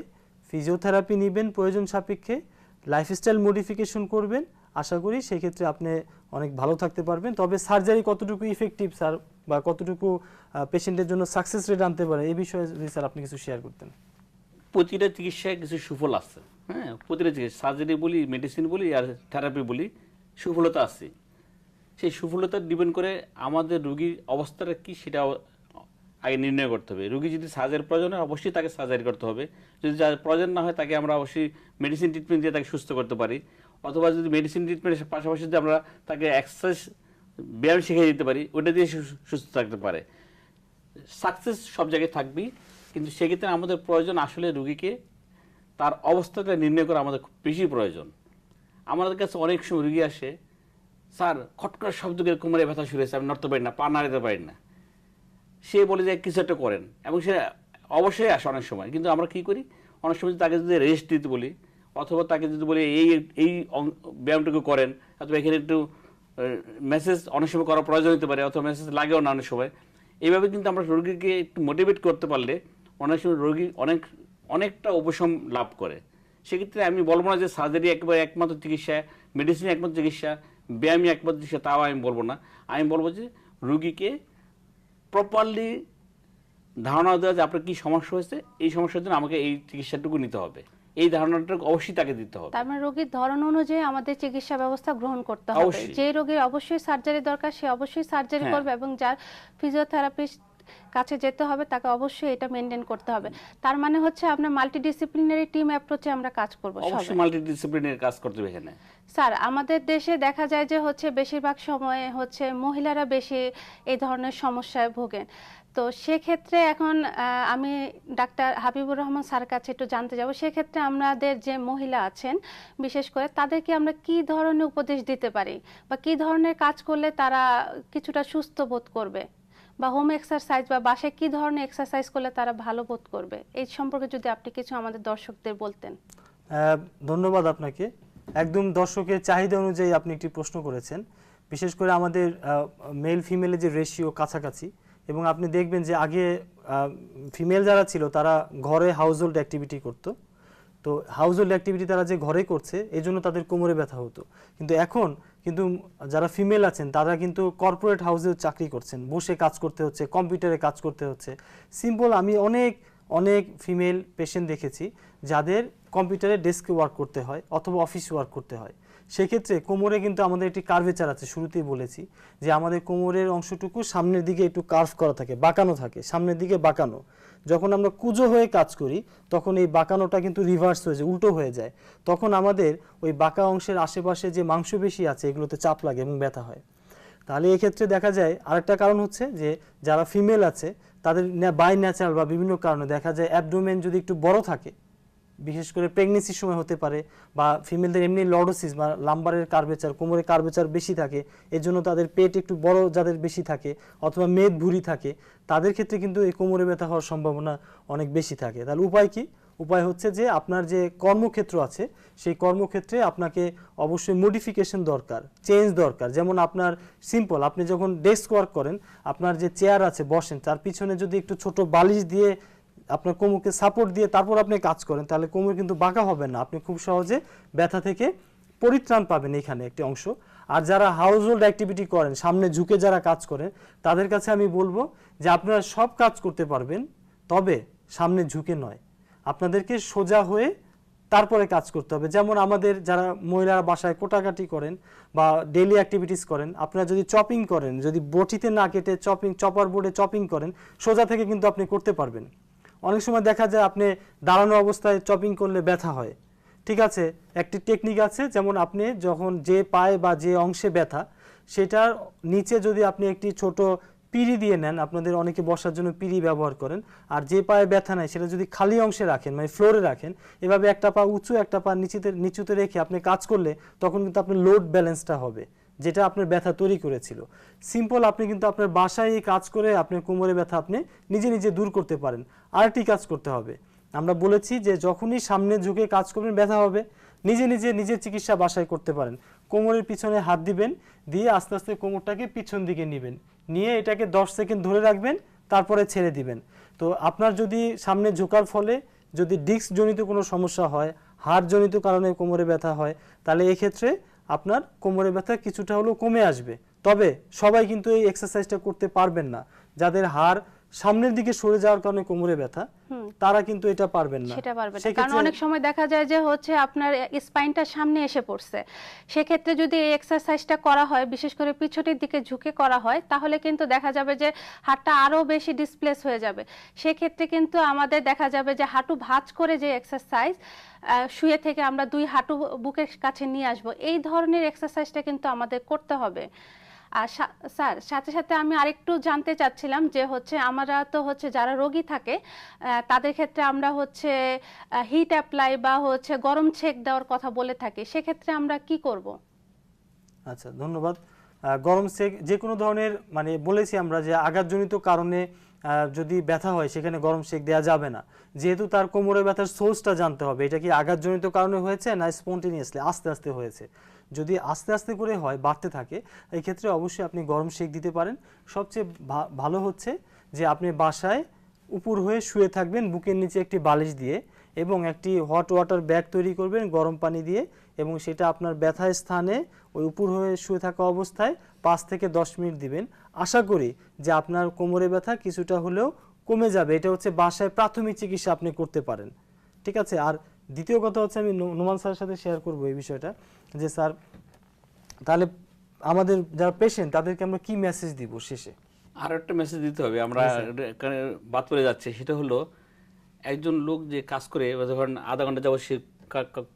ফিজিওথেরাপি নেবেন প্রয়োজন সাপেক্ষে, লাইফস্টাইল মডিফিকেশন করবেন, আশা করি সেই ক্ষেত্রে আপনি অনেক ভালো থাকতে পারবেন। তবে সার্জারি কতটুকু ইফেক্টিভ স্যার বা কতটুকু পেশেন্টের জন্য সাকসেস রেট আনতে পারে এই বিষয়ে যদি স্যার আপনি কিছু শেয়ার করতেন। প্রতিটা চিকিৎসায় কিছু সুফল আছে, হ্যাঁ, প্রতিটা চিকিৎসা, সার্জারি বলি, মেডিসিন বলি আর থেরাপি বলি, সুফলতা আছে। সেই সুফলতা ডিপেন্ড করে আমাদের রোগীর অবস্থাটা কি সেটা আগে নির্ণয় করতে হবে। রোগী যদি সার্জারির প্রয়োজন হয় অবশ্যই তাকে সার্জারি করতে হবে, যদি প্রয়োজন না হয় তাকে আমরা অবশ্যই মেডিসিন ট্রিটমেন্ট দিয়ে তাকে সুস্থ করতে পারি, অথবা যদি মেডিসিন ট্রিটমেন্টের পাশাপাশি যদি আমরা তাকে এক্সারসাইজ ব্যায়াম শিখিয়ে দিতে পারি, ওটা দিয়ে সুস্থ থাকতে পারে। সাকসেস সব জায়গায় থাকবেই, কিন্তু সেক্ষেত্রে আমাদের প্রয়োজন আসলে রোগীকে তার অবস্থাটা নির্ণয় করা আমাদের খুব বেশি প্রয়োজন। আমাদের কাছে অনেক সময় রোগী আসে, স্যার খট করে শব্দ করে কোমরে ব্যথা শুরু হয়েছে, আমি নড়তে পারি না, পা নাড়াতে পারি না, সে বলে যে কিছু একটা করেন, এবং সে অবশ্যই আসে অনেক সময়। কিন্তু আমরা কি করি, অনেক সময় তাকে যদি রেস্ট দিতে বলি, অথবা তাকে যদি বলি এই ব্যায়ামটুকু করেন, অথবা এখানে একটু মেসেজ অনেক সময় করার প্রয়োজন হতে পারে, অথবা মেসেজ লাগেও না অনেক সময়, এইভাবে কিন্তু আমরা রোগীকে একটু মোটিভেট করতে পারলে অনেক সময় রোগী অনেকটা উপশম লাভ করে। সেক্ষেত্রে আমি বলবো না যে সার্জারি একেবারে একমাত্র চিকিৎসা, মেডিসিন একমাত্র চিকিৎসা, ব্যায়ামই একমাত্র চিকিৎসা, তাও আমি বলবো না। আমি বলবো যে রোগীকে প্রপারলি ধারণা দেওয়া যে আপনার কি সমস্যা হয়েছে, এই সমস্যার জন্য আমাকে এই চিকিৎসাটুকু নিতে হবে, এই ধারণাটা অবশ্যই তাকে দিতে হবে। তার মানে রোগীর ধরন অনুযায়ী আমাদের চিকিৎসা ব্যবস্থা গ্রহণ করতে হবে। যে রোগীর অবশ্যই সার্জারি দরকার সে অবশ্যই সার্জারি করবে, এবং যার ফিজিওথেরাপিস্ট কাছে যেতে হবে তাকে অবশ্যই এটা মেইনটেইন করতে হবে। তার মানে হচ্ছে আমরা মাল্টিডিসিপ্লিনারি টিম অ্যাপ্রোচে আমরা কাজ করব। অবশ্যই মাল্টিডিসিপ্লিনারি কাজ করতে হবে এখানে। স্যার আমাদের দেশে দেখা যায় যে হচ্ছে বেশিরভাগ সময়ে হচ্ছে মহিলারা বেশি এই ধরনের সমস্যায় ভোগেন। তো সেক্ষেত্রে এখন আমি ডাক্তার হাবিবুর রহমান স্যার কাছে একটু জানতে যাব, সেক্ষেত্রে আমাদের যে মহিলা আছেন বিশেষ করে তাদেরকে আমরা কি ধরনের উপদেশ দিতে পারি, বা কি ধরনের কাজ করলে তারা কিছুটা সুস্থ বোধ করবে, বা হোম এক্সারসাইজ বা বাসায় কি ধরনের এক্সারসাইজ করলে তারা ভালো বোধ করবে, এই সম্পর্কে যদি আপনি কিছু আমাদের দর্শকদের বলতেন। ধন্যবাদ আপনাকে। একদম দর্শকের চাহিদা অনুযায়ী আপনি একটি প্রশ্ন করেছেন। বিশেষ করে আমাদের মেল ফিমেলের যে রেশিও কাছাকাছি, এবং আপনি দেখবেন যে আগে ফিমেল যারা ছিল তারা ঘরে হাউসহোল্ড অ্যাক্টিভিটি করতো, তো হাউসহোল্ড অ্যাক্টিভিটি তারা যে ঘরে করছে এই জন্য তাদের কোমরে ব্যথা হতো। কিন্তু এখন কিন্তু যারা ফিমেল আছেন তারা কিন্তু কর্পোরেট হাউসে চাকরি করছেন, বসে কাজ করতে হচ্ছে, কম্পিউটারে কাজ করতে হচ্ছে। সিম্পল, আমি অনেক ফিমেল পেশেন্ট দেখেছি যাদের কম্পিউটারে ডেস্কে ওয়ার্ক করতে হয় অথবা অফিস ওয়ার্ক করতে হয়। সেক্ষেত্রে কোমরে কিন্তু আমাদের একটি কার্ভেচার আছে, শুরুতেই বলেছি যে আমাদের কোমরের অংশটুকু সামনের দিকে একটু কার্ভ করা থাকে, বাঁকানো থাকে, সামনের দিকে বাঁকানো। যখন আমরা কুঁজো হয়ে কাজ করি তখন এই বাঁকানোটা কিন্তু রিভার্স হয়ে যায়, উল্টো হয়ে যায়, তখন আমাদের ওই বাঁকা অংশের আশেপাশে যে মাংসপেশি আছে এগুলোতে চাপ লাগে এবং ব্যথা হয়। তাহলে এক্ষেত্রে দেখা যায় আরেকটা কারণ হচ্ছে যে যারা ফিমেল আছে তাদের বাই ন্যাচারাল বা বিভিন্ন কারণে দেখা যায় অ্যাবডোমেন যদি একটু বড় থাকে, বিশেষ করে প্রেগনেন্সির সময় হতে পারে, বা ফিমেলদের এমনি লর্ডোসিস বা লাম্বারের কার্ভেচার, কোমরের কার্ভেচার বেশি থাকে, এর জন্য তাদের পেট একটু বড় যাদের বেশি থাকে, অথবা মেদ ভুঁড়ি থাকে, তাদের ক্ষেত্রে কিন্তু এই কোমরে ব্যথা হওয়ার সম্ভাবনা অনেক বেশি থাকে। তাহলে উপায় কি? উপায় হচ্ছে যে আপনার যে কর্মক্ষেত্র আছে সেই কর্মক্ষেত্রে আপনাকে অবশ্যই মডিফিকেশন দরকার, চেঞ্জ দরকার। যেমন আপনার সিম্পল, আপনি যখন ডেস্ক ওয়ার্ক করেন আপনার যে চেয়ার আছে বসেন, তার পিছনে যদি একটু ছোট বালিশ দিয়ে আপনার কোমরকে সাপোর্ট দিয়ে তারপর আপনি কাজ করেন, তাহলে কোমর কিন্তু বাঁকা হবে না, আপনি খুব সহজে ব্যথা থেকে পরিত্রাণ পাবেন এখানে একটি অংশ। আর যারা হাউসহোল্ড অ্যাক্টিভিটি করেন, সামনে ঝুঁকে যারা কাজ করেন, তাদের কাছে আমি বলবো যে আপনারা সব কাজ করতে পারবেন, তবে সামনে ঝুঁকে নয়, আপনাদেরকে সোজা হয়ে তারপরে কাজ করতে হবে। যেমন আমাদের যারা মহিলারা বাসায় কোটাকাটি করেন বা ডেইলি অ্যাক্টিভিটিস করেন, আপনারা যদি চপিং করেন, যদি বটিতে না কেটে চপার বোর্ডে চপিং করেন, সোজা থেকে কিন্তু আপনি করতে পারবেন। অনেক সময় দেখা যায় আপনি দাঁড়ানো অবস্থায় চপিং করলে ব্যথা হয়, ঠিক আছে, একটি টেকনিক আছে, যেমন আপনি যখন যে পায়ে বা যে অংশে ব্যথা সেটার নিচে যদি আপনি একটি ছোট পিঁড়ি দিয়ে নেন, আপনাদের অনেকে বসার জন্য পিঁড়ি ব্যবহার করেন, আর যে পায়ে ব্যথা নাই সেটা যদি খালি অংশে রাখেন, মানে ফ্লোরে রাখেন, এভাবে একটা পা উঁচু একটা পা নিচুতে রেখে আপনি কাজ করলে তখন কিন্তু আপনার লোড ব্যালেন্সটা হবে, যেটা আপনার ব্যথা তৈরি করেছিল। সিম্পল আপনি কিন্তু আপনার বাসায় এই কাজ করে আপনার কোমরে ব্যথা আপনি নিজে নিজে দূর করতে পারেন। আরেকটি কাজ করতে হবে, আমরা বলেছি যে যখনই সামনে ঝুঁকে কাজ করবেন ব্যথা হবে, নিজে নিজে নিজের চিকিৎসা বাসায় করতে পারেন। কোমরের পিছনে হাত দিবেন, দিয়ে আস্তে আস্তে কোমরটাকে পিছন দিকে নেবেন, নিয়ে এটাকে 10 সেকেন্ড ধরে রাখবেন, তারপরে ছেড়ে দিবেন। তো আপনার যদি সামনে ঝোঁকার ফলে যদি ডিস্ক জনিত কোনো সমস্যা হয়, হাড় জনিত কারণে কোমরে ব্যথা হয়, তাহলে এই ক্ষেত্রে আপনার কোমরে ব্যথা কিছুটা হলেও কমে আসবে। তবে সবাই কিন্তু এই এক্সারসাইজটা করতে পারবেন না। যাদের হাড় সামনের দিকে সরে যাওয়ার কারণে কোমরে ব্যথা, তারা কিন্তু এটা পারবেন না। সেটা পারবেন না, কারণ অনেক সময় দেখা যায় যে হচ্ছে আপনার স্পাইনটা সামনে এসে পড়ছে। সেক্ষেত্রে যদি এই এক্সারসাইজটা করা হয়, বিশেষ করে পিছনের দিকে ঝুঁকে করা হয়, তাহলে কিন্তু দেখা যাবে যে হাড়টা আরো বেশি ডিসপ্লেস হয়ে যাবে। সেক্ষেত্রে কিন্তু আমাদের দেখা যাবে যে হাঁটু ভাঁজ করে যে এক্সারসাইজ, শুয়ে থেকে আমরা 2 হাঁটু বুকের কাছে নিয়ে আসব, এই ধরনের এক্সারসাইজটা কিন্তু আমাদের করতে হবে। আর স্যার, সাথে সাথে আমি আরেকটু জানতে চাচ্ছিলাম যে হচ্ছে আমরা তো হচ্ছে যারা রোগী থাকে তাদের ক্ষেত্রে আমরা হচ্ছে হিট অ্যাপ্লাই বা হচ্ছে গরম ছেঁক দেওয়ার কথা বলে থাকি, সেক্ষেত্রে আমরা কি করব? আচ্ছা, ধন্যবাদ। গরম সেক যে কোনো ধরনের, মানে বলেছি আমরা যে আঘাতজনিত কারণে যদি ব্যথা হয় সেখানে গরম সেক দেওয়া যাবে না, যেহেতু তার কোমরে ব্যথার সোর্সটা জানতে হবে। এটা কি আঘাতজনিত কারণে হয়েছে না স্পন্টেনিয়াসলি আস্তে আস্তে হয়েছে? যদি আস্তে আস্তে করে হয়, বাড়তে থাকে, এই ক্ষেত্রে অবশ্যই আপনি গরম সেক দিতে পারেন। সবচেয়ে ভালো হচ্ছে যে আপনি বাসায় উপর হয়ে শুয়ে থাকবেন, বুকের নিচে একটি বালিশ দিয়ে, এবং একটি হট ওয়াটার ব্যাগ তৈরি করবেন গরম পানি দিয়ে, এবং সেটা আপনার ব্যথার স্থানে ওই উপর হয়ে শুয়ে থাকা অবস্থায় 5 থেকে 10 মিনিট দিবেন। আশা করি যে আপনার কোমরে ব্যথা কিছুটা হলেও কমে যাবে। এটা হচ্ছে বাসায় প্রাথমিক চিকিৎসা আপনি করতে পারেন, ঠিক আছে? আর দ্বিতীয় কথা হচ্ছে, আমি নোমান স্যারের সাথে শেয়ার করবো এই বিষয়টা, যে স্যার তাহলে আমাদের যারা পেশেন্ট তাদেরকে আমরা কি মেসেজ দিব শেষে? আর একটা মেসেজ দিতে হবে, আমরা এখানে বাদ পড়ে যাচ্ছে, সেটা হলো একজন লোক যে কাজ করে, ধরেন আধা ঘন্টা যাবত সে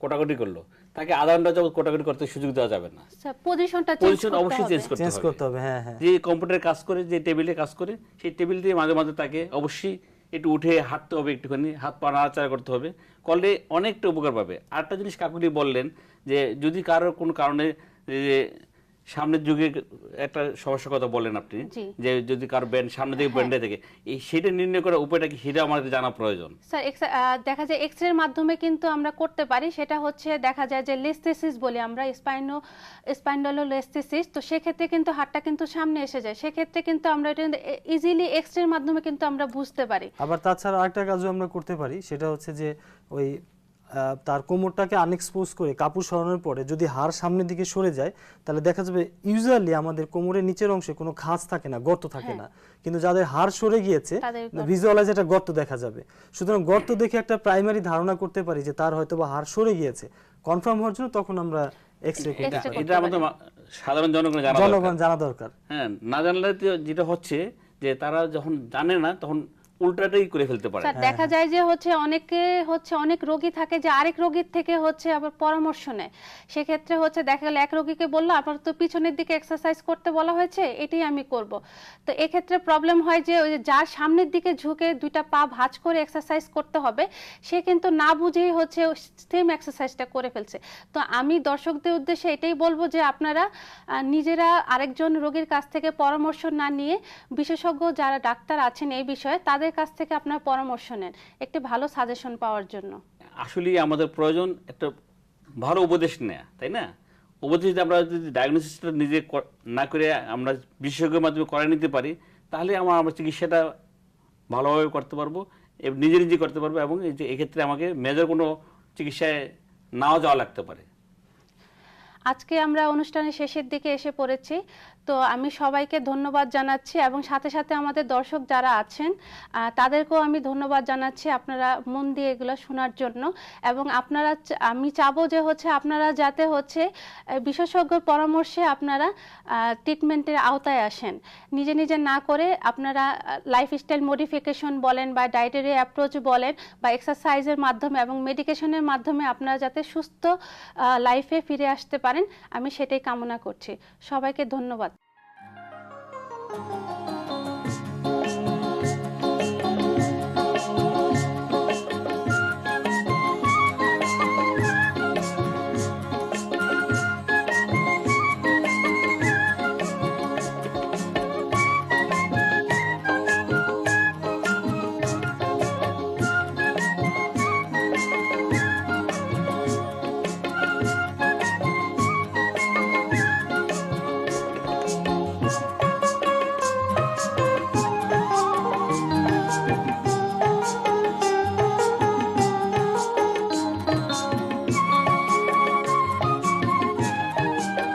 কোটাকুটি করলো, তাকে আধা ঘন্টা যাবত কোটাকুটি করতে সুযোগ দেওয়া যাবে না। পজিশন অবশ্যই চেঞ্জ করতে হবে। হ্যাঁ হ্যাঁ, যে কম্পিউটারে কাজ করে, যে টেবিলে কাজ করে, সেই টেবিল দিয়ে মাঝে মাঝে তাকে অবশ্যই একটু উঠে হাঁটতে হবে, একটুখানি হাত পা নাড়াচাড়া করতে হবে, করলে অনেকটা উপকার পাবে। আরেকটা জিনিস কাকুলি বললেন যে যদি কারোর কোনো কারণে সামনের যুগে একটা সমস্যার কথা বলেন আপনি, যে যদি কারো ব্যান্ড সামনে দিকে ব্যান্ডে থাকে, এই সেটা নির্ণয় করার উপায়টা কি, সেটা আমাদের জানা প্রয়োজন। স্যার, দেখা যায় এক্স-রের মাধ্যমে কিন্তু আমরা করতে পারি। সেটা হচ্ছে দেখা যায় যে লেস্থেসিস বলি আমরা, স্পাইন্ডালোলেস্থেসিস। তো সেক্ষেত্রে কিন্তু হাড়টা কিন্তু সামনে এসে যায়, সেক্ষেত্রে কিন্তু আমরা এটা ইজিলি এক্স-রের মাধ্যমে কিন্তু আমরা বুঝতে পারি। আবার তাছাড়া আরেকটা কাজও আমরা করতে পারি, সেটা হচ্ছে যে ওই তার কোমরটাকে আনএক্সপোজ করে কাপড় সরানোর পরে যদি হাড় সামনের দিকে সরে যায়, তাহলে দেখা যাবে ইউজুয়ালি আমাদের কোমরের নিচের অংশে কোনো খাঁজ থাকে না, গর্ত থাকে না, কিন্তু যাদের হাড় সরে গিয়েছে ভিজুয়ালাইজ একটা গর্ত দেখা যাবে। সুতরাং গর্ত দেখে একটা প্রাইমারি ধারণা করতে পারি যে তার হয়তো বা হাড় সরে গিয়েছে। কনফার্ম হওয়ার জন্য তখন আমরা এক্স-রে করি। এটা আমাদের সাধারণ জনগণ জানা দরকার। হ্যাঁ, না জানলে যেটা হচ্ছে যে তারা যখন জানে না তখন উল্টাটাই করে ফেলতে পারে। দেখা যায় যে হচ্ছে অনেক রোগী থাকে যে আরেক রোগীর থেকে হচ্ছে আবার পরামর্শ নেয়। সেক্ষেত্রে হচ্ছে দেখা গেল এক রোগীকে বললো আপনার তো পিছনের দিকে এক্সারসাইজ করতে বলা হয়েছে, এটাই আমি করব। তো এক্ষেত্রে প্রবলেম হয় যে ওই যার সামনের দিকে ঝুঁকে 2টা পা ভাঁজ করে এক্সারসাইজ করতে হবে, সে কিন্তু না বুঝেই হচ্ছে সেম এক্সারসাইজটা করে ফেলছে। তো আমি দর্শকদের উদ্দেশ্যে এটাই বলবো যে আপনারা নিজেরা আরেকজন রোগীর কাছ থেকে পরামর্শ না নিয়ে বিশেষজ্ঞ যারা ডাক্তার আছেন এই বিষয়ে, তাদের কাছ থেকে আপনার পরামর্শ নেন একটি ভালো সাজেশন পাওয়ার জন্য। আসলে আমাদের প্রয়োজন একটা ভালো উপদেশ নেয়া, তাই না? উপদেশ যদি আমরা যদি ডায়াগনোসিসটা নিজে না করে আমরা বিশেষজ্ঞের মাধ্যমে করে নিতে পারি, তাহলে আমরা চিকিৎসাটা ভালোভাবে করতে পারবো, নিজে নিজে করতে পারবো, এবং এক্ষেত্রে আমাকে মেজর কোনো চিকিৎসায় নাও যাওয়া লাগতে পারে। আজকে আমরা অনুষ্ঠানের শেষের দিকে এসে পড়েছি। তো আমি সবাইকে ধন্যবাদ জানাচ্ছি, এবং সাথে সাথে আমাদের দর্শক যারা আছেন তাদেরকেও আমি ধন্যবাদ জানাচ্ছি আপনারা মন দিয়ে এগুলো শোনার জন্য। এবং আমি চাবো যে হচ্ছে আপনারা যাতে হচ্ছে বিশেষজ্ঞ পরামর্শে আপনারা ট্রিটমেন্টের আওতায় আসেন, নিজে নিজে না করে আপনারা লাইফস্টাইল মডিফিকেশন বলেন বা ডায়েটারি অ্যাপ্রোচ বলেন বা এক্সারসাইজের মাধ্যমে এবং মেডিকেশনের মাধ্যমে আপনারা যাতে সুস্থ লাইফে ফিরে আসতে পারেন, আমি সেটাই কামনা করছি। সবাইকে ধন্যবাদ।